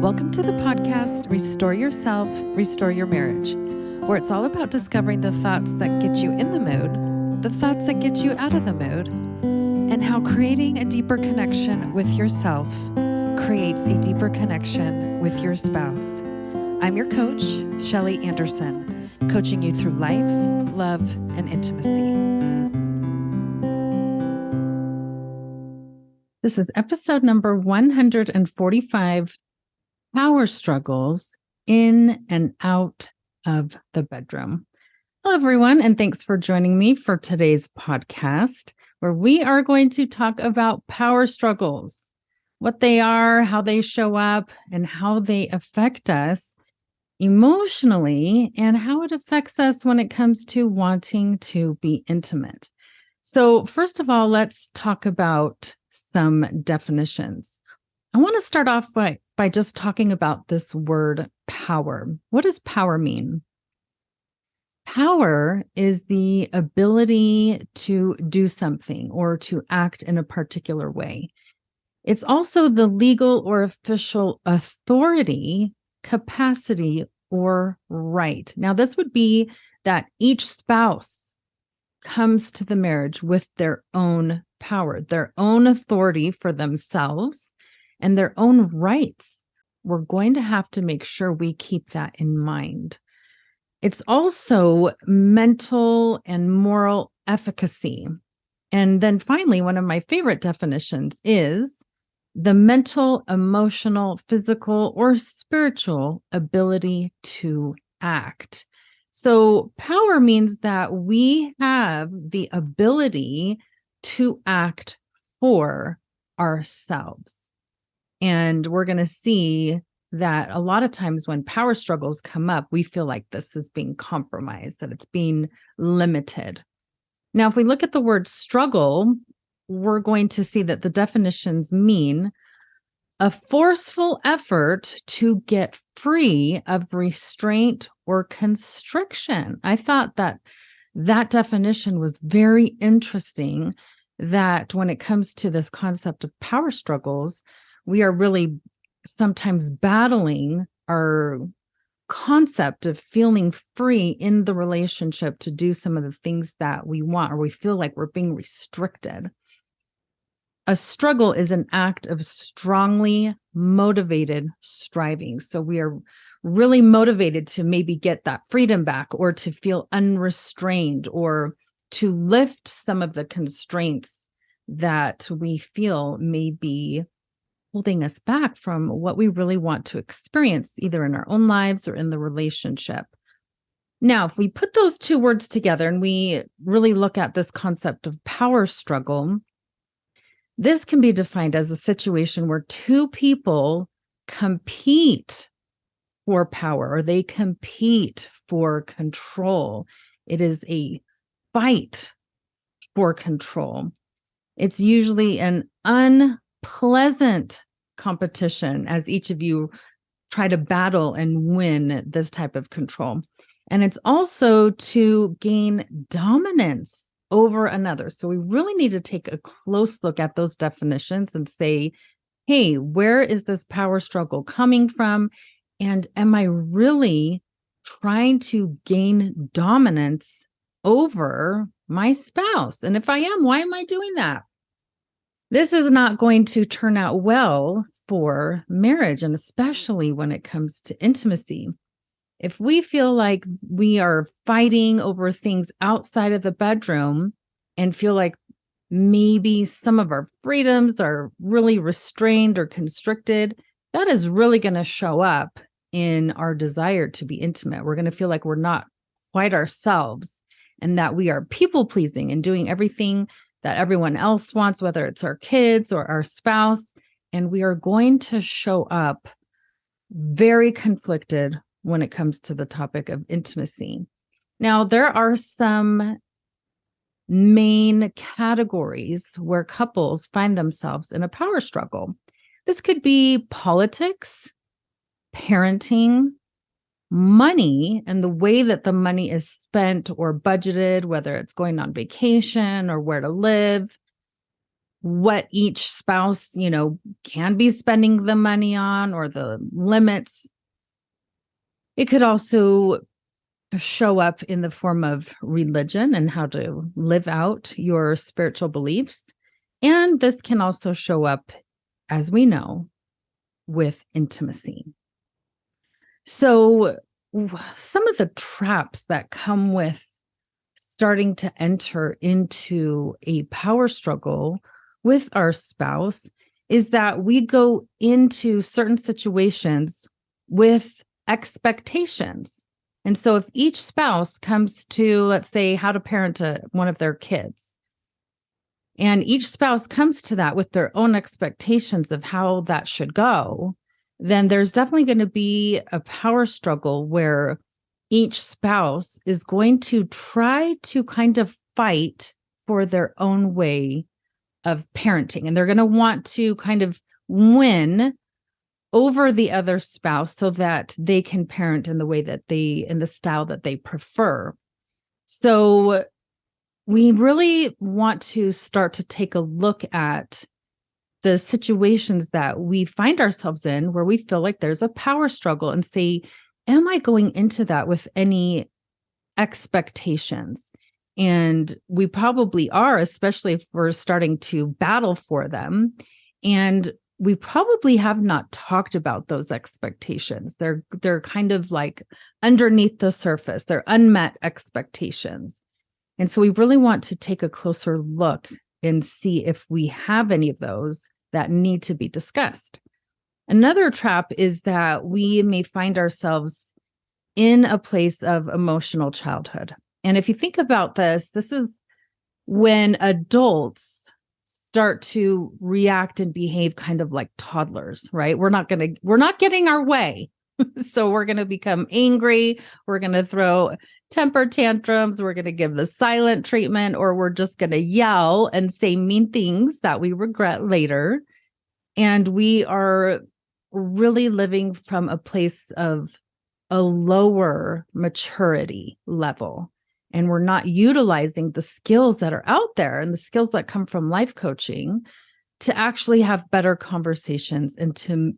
Welcome to the podcast, Restore Yourself, Restore Your Marriage, where it's all about discovering the thoughts that get you in the mood, the thoughts that get you out of the mood, and how creating a deeper connection with yourself creates a deeper connection with your spouse. I'm your coach, Shelly Anderson, coaching you through life, love, and intimacy. This is episode number 145, Power Struggles in and Out of the Bedroom. Hello, everyone, and thanks for joining me for today's podcast, where we are going to talk about power struggles, what they are, how they show up, and how they affect us emotionally, and how it affects us when it comes to wanting to be intimate. So first of all, let's talk about some definitions. I want to start off by just talking about this word power. What does power mean? Power is the ability to do something or to act in a particular way. It's also the legal or official authority, capacity, or right. Now, this would be that each spouse comes to the marriage with their own power, their own authority for themselves, and their own rights. We're going to have to make sure we keep that in mind. It's also mental and moral efficacy. And then finally, one of my favorite definitions is the mental, emotional, physical, or spiritual ability to act. So power means that we have the ability to act for ourselves. And we're going to see that a lot of times when power struggles come up, we feel like this is being compromised, that it's being limited. Now, if we look at the word struggle, we're going to see that the definitions mean a forceful effort to get free of restraint or constriction. I thought that definition was very interesting, that when it comes to this concept of power struggles, we are really sometimes battling our concept of feeling free in the relationship to do some of the things that we want, or we feel like we're being restricted. A struggle is an act of strongly motivated striving. So we are really motivated to maybe get that freedom back, or to feel unrestrained, or to lift some of the constraints that we feel may be holding us back from what we really want to experience, either in our own lives or in the relationship. Now, if we put those two words together and we really look at this concept of power struggle, this can be defined as a situation where two people compete for power, or they compete for control. It is a fight for control. It's usually an unpleasant competition, as each of you try to battle and win this type of control. And it's also to gain dominance over another. So we really need to take a close look at those definitions and say, hey, where is this power struggle coming from? And am I really trying to gain dominance over my spouse? And if I am, why am I doing that? This is not going to turn out well for marriage, and especially when it comes to intimacy. If we feel like we are fighting over things outside of the bedroom and feel like maybe some of our freedoms are really restrained or constricted, that is really going to show up in our desire to be intimate. We're going to feel like we're not quite ourselves, and that we are people pleasing and doing everything that everyone else wants, whether it's our kids or our spouse. And we are going to show up very conflicted when it comes to the topic of intimacy. Now, there are some main categories where couples find themselves in a power struggle. This could be politics, parenting, money, and the way that the money is spent or budgeted, whether it's going on vacation or where to live. what each spouse, can be spending the money on or the limits. It could also show up in the form of religion and how to live out your spiritual beliefs. And this can also show up, as we know, with intimacy. So some of the traps that come with starting to enter into a power struggle with our spouse is that we go into certain situations with expectations. And so if each spouse comes to, let's say, how to parent one of their kids, and each spouse comes to that with their own expectations of how that should go, then there's definitely going to be a power struggle where each spouse is going to try to kind of fight for their own way of parenting. And they're going to want to kind of win over the other spouse so that they can parent in the way that in the style that they prefer. So we really want to start to take a look at the situations that we find ourselves in where we feel like there's a power struggle and say, am I going into that with any expectations? And we probably are, especially if we're starting to battle for them. And we probably have not talked about those expectations. They're kind of like underneath the surface. They're unmet expectations. And so we really want to take a closer look and see if we have any of those that need to be discussed. Another trap is that we may find ourselves in a place of emotional childhood. And if you think about this is when adults start to react and behave kind of like toddlers, right? We're not getting our way. So we're going to become angry. We're going to throw temper tantrums. We're going to give the silent treatment, or we're just going to yell and say mean things that we regret later. And we are really living from a place of a lower maturity level. And we're not utilizing the skills that are out there and the skills that come from life coaching to actually have better conversations and to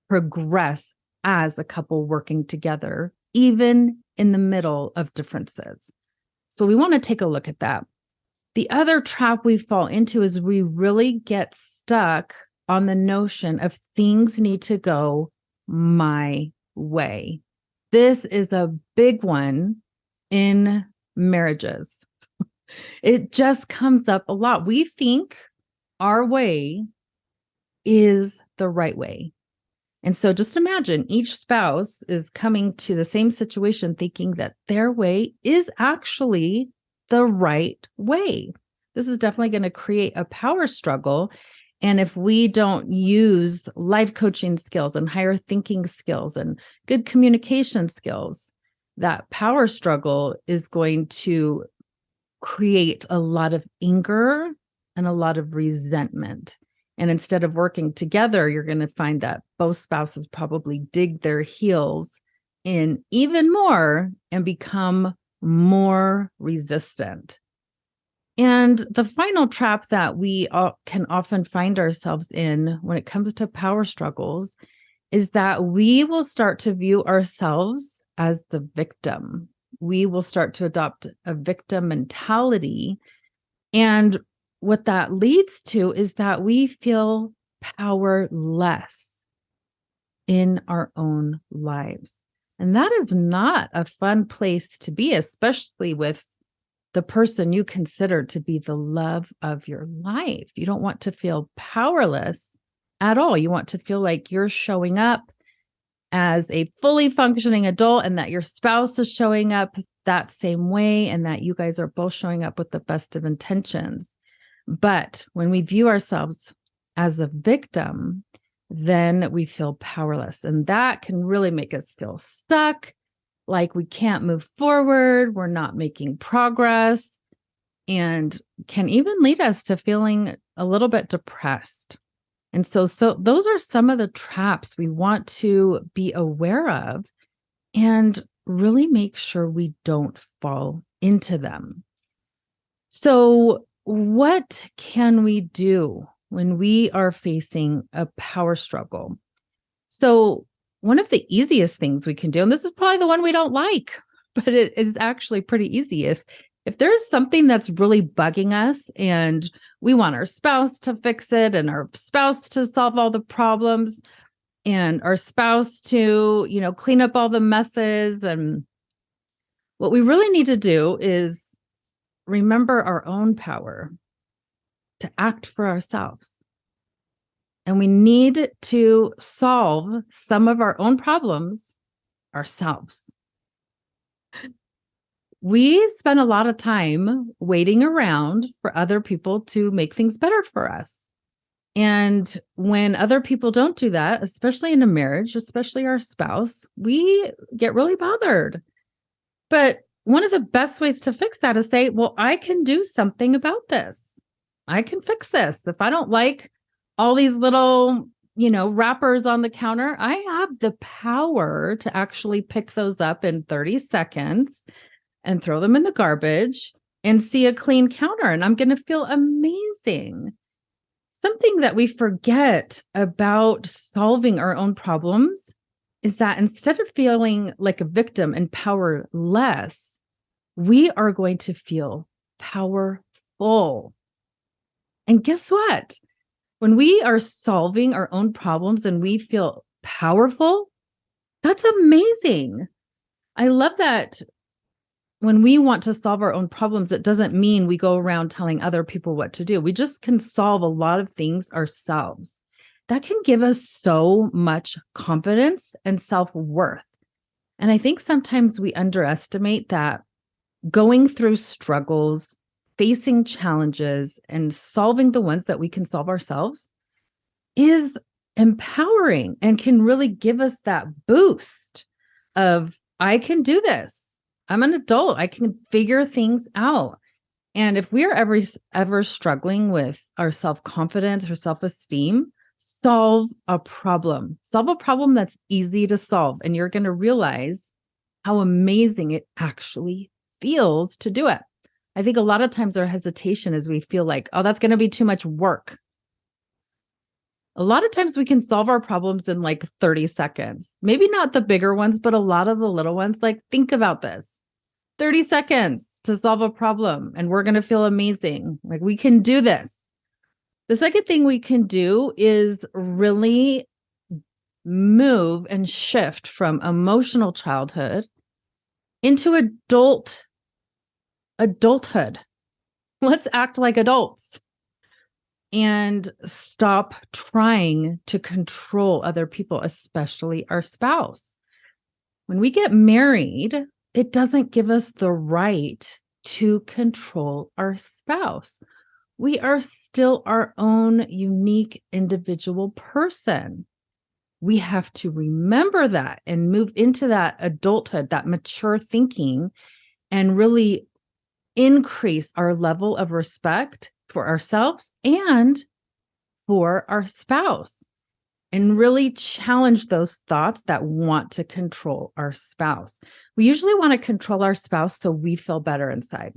progress as a couple working together, even in the middle of differences. So we want to take a look at that. The other trap we fall into is we really get stuck on the notion of things need to go my way. This is a big one in marriages. It just comes up a lot. We think our way is the right way. And so just imagine each spouse is coming to the same situation thinking that their way is actually the right way. This is definitely going to create a power struggle. And if we don't use life coaching skills and higher thinking skills and good communication skills, that power struggle is going to create a lot of anger and a lot of resentment. And instead of working together, you're going to find that both spouses probably dig their heels in even more and become more resistant. And the final trap that we can often find ourselves in when it comes to power struggles is that we will start to view ourselves as the victim. We will start to adopt a victim mentality. And what that leads to is that we feel powerless in our own lives. And that is not a fun place to be, especially with the person you consider to be the love of your life. You don't want to feel powerless at all. You want to feel like you're showing up as a fully functioning adult and that your spouse is showing up that same way and that you guys are both showing up with the best of intentions. But when we view ourselves as a victim, then we feel powerless. And that can really make us feel stuck, like we can't move forward, we're not making progress, and can even lead us to feeling a little bit depressed. And so those are some of the traps we want to be aware of and really make sure we don't fall into them. So what can we do when we are facing a power struggle? So, one of the easiest things we can do, and this is probably the one we don't like, but it is actually pretty easy. If there's something that's really bugging us and we want our spouse to fix it and our spouse to solve all the problems and our spouse to, clean up all the messes, and what we really need to do is remember our own power to act for ourselves. And we need to solve some of our own problems ourselves. We spend a lot of time waiting around for other people to make things better for us. And when other people don't do that, especially in a marriage, especially our spouse, we get really bothered. But one of the best ways to fix that is say, well, I can do something about this. I can fix this. If I don't like all these little, wrappers on the counter, I have the power to actually pick those up in 30 seconds and throw them in the garbage and see a clean counter. And I'm going to feel amazing. Something that we forget about solving our own problems is that instead of feeling like a victim and powerless, we are going to feel powerful. And guess what? When we are solving our own problems and we feel powerful, that's amazing. I love that when we want to solve our own problems, it doesn't mean we go around telling other people what to do. We just can solve a lot of things ourselves. That can give us so much confidence and self-worth. And I think sometimes we underestimate that going through struggles, facing challenges, and solving the ones that we can solve ourselves is empowering and can really give us that boost of, I can do this. I'm an adult. I can figure things out. And if we're ever struggling with our self-confidence or self-esteem, solve a problem. Solve a problem that's easy to solve. And you're going to realize how amazing it actually feels to do it. I think a lot of times our hesitation is we feel like, oh, that's going to be too much work. A lot of times we can solve our problems in like 30 seconds. Maybe not the bigger ones, but a lot of the little ones. Like, think about this. 30 seconds to solve a problem, and we're going to feel amazing. Like, we can do this. The second thing we can do is really move and shift from emotional childhood into adulthood. Let's act like adults and stop trying to control other people, especially our spouse. When we get married, it doesn't give us the right to control our spouse. We are still our own unique individual person. We have to remember that and move into that adulthood, that mature thinking, and really increase our level of respect for ourselves and for our spouse, and really challenge those thoughts that want to control our spouse. We usually want to control our spouse so we feel better inside.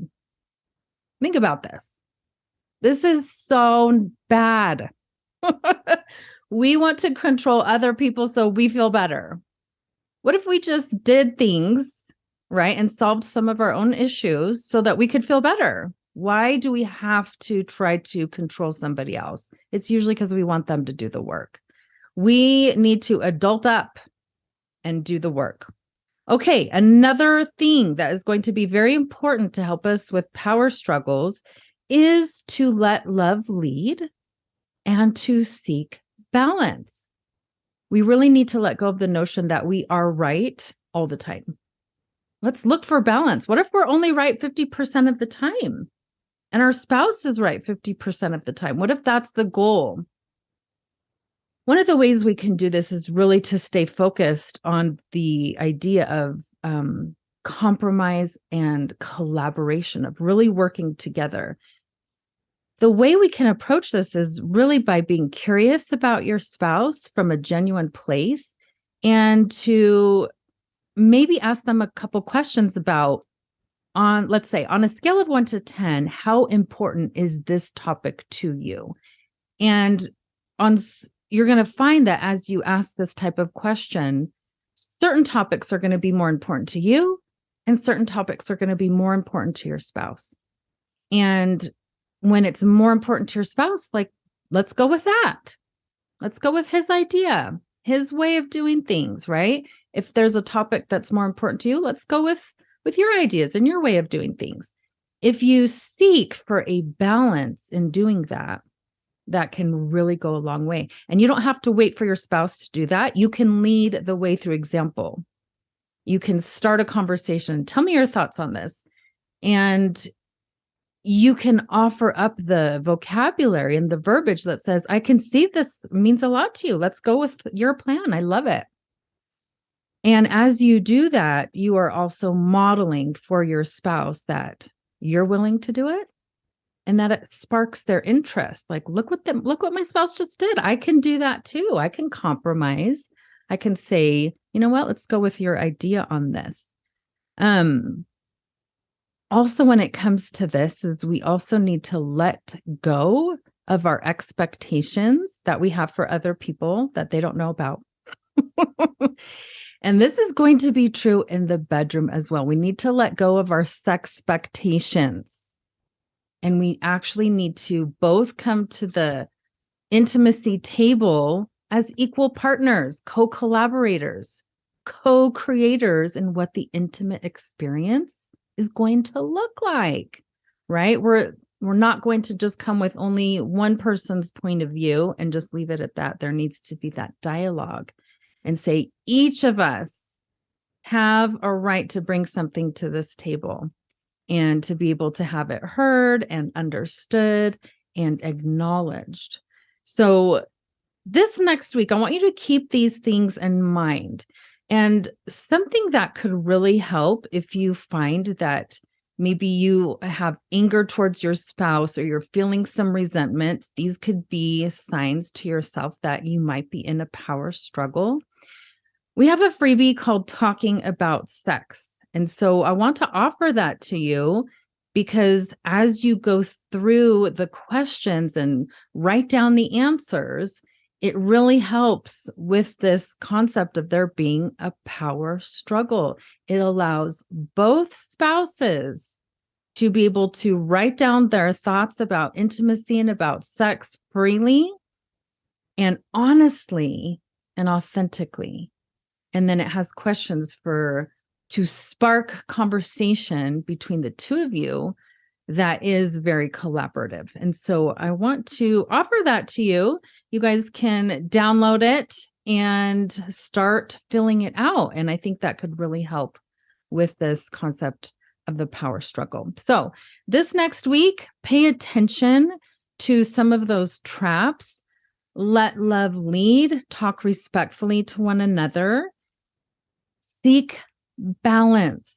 Think about this. This is so bad. We want to control other people so we feel better. What if we just did things, right, and solved some of our own issues so that we could feel better? Why do we have to try to control somebody else? It's usually because we want them to do the work. We need to adult up and do the work. Okay, another thing that is going to be very important to help us with power struggles is to let love lead and to seek balance. We really need to let go of the notion that we are right all the time. Let's look for balance. What if we're only right 50% of the time and our spouse is right 50% of the time? What if that's the goal? One of the ways we can do this is really to stay focused on the idea of compromise and collaboration, of really working together. The way we can approach this is really by being curious about your spouse from a genuine place, and to maybe ask them a couple questions about let's say, on a scale of 1 to 10, how important is this topic to you? And you're going to find that as you ask this type of question, certain topics are going to be more important to you, and certain topics are going to be more important to your spouse. And when it's more important to your spouse, like, let's go with that. Let's go with his idea, his way of doing things, right? If there's a topic that's more important to you, let's go with your ideas and your way of doing things. If you seek for a balance in doing that, that can really go a long way. And you don't have to wait for your spouse to do that. You can lead the way through example. You can start a conversation. Tell me your thoughts on this. And you can offer up the vocabulary and the verbiage that says, I can see this means a lot to you. Let's go with your plan. I love it. And as you do that, you are also modeling for your spouse that you're willing to do it and that it sparks their interest. Like, look what my spouse just did. I can do that too. I can compromise. I can say, you know what, let's go with your idea on this. Also, when it comes to this, is we also need to let go of our expectations that we have for other people that they don't know about. And this is going to be true in the bedroom as well. We need to let go of our sexpectations. And we actually need to both come to the intimacy table as equal partners, co-collaborators, co-creators in what the intimate experience is going to look like, right? We're not going to just come with only one person's point of view and just leave it at that. There needs to be that dialogue and say, each of us have a right to bring something to this table and to be able to have it heard and understood and acknowledged. So this next week, I want you to keep these things in mind. And something that could really help if you find that maybe you have anger towards your spouse or you're feeling some resentment, these could be signs to yourself that you might be in a power struggle. We have a freebie called Talking About Sex. And so I want to offer that to you because as you go through the questions and write down the answers, it really helps with this concept of there being a power struggle. It allows both spouses to be able to write down their thoughts about intimacy and about sex freely and honestly and authentically. And then it has questions to spark conversation between the two of you that is very collaborative. And so I want to offer that to you. You guys can download it and start filling it out. And I think that could really help with this concept of the power struggle. So this next week, pay attention to some of those traps. Let love lead, talk respectfully to one another, seek balance,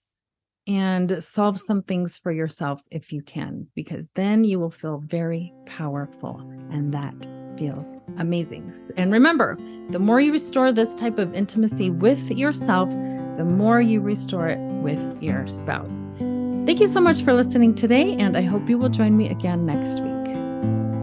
and solve some things for yourself if you can, because then you will feel very powerful, and that feels amazing. And remember, the more you restore this type of intimacy with yourself, the more you restore it with your spouse. Thank you so much for listening today, and I hope you will join me again next week.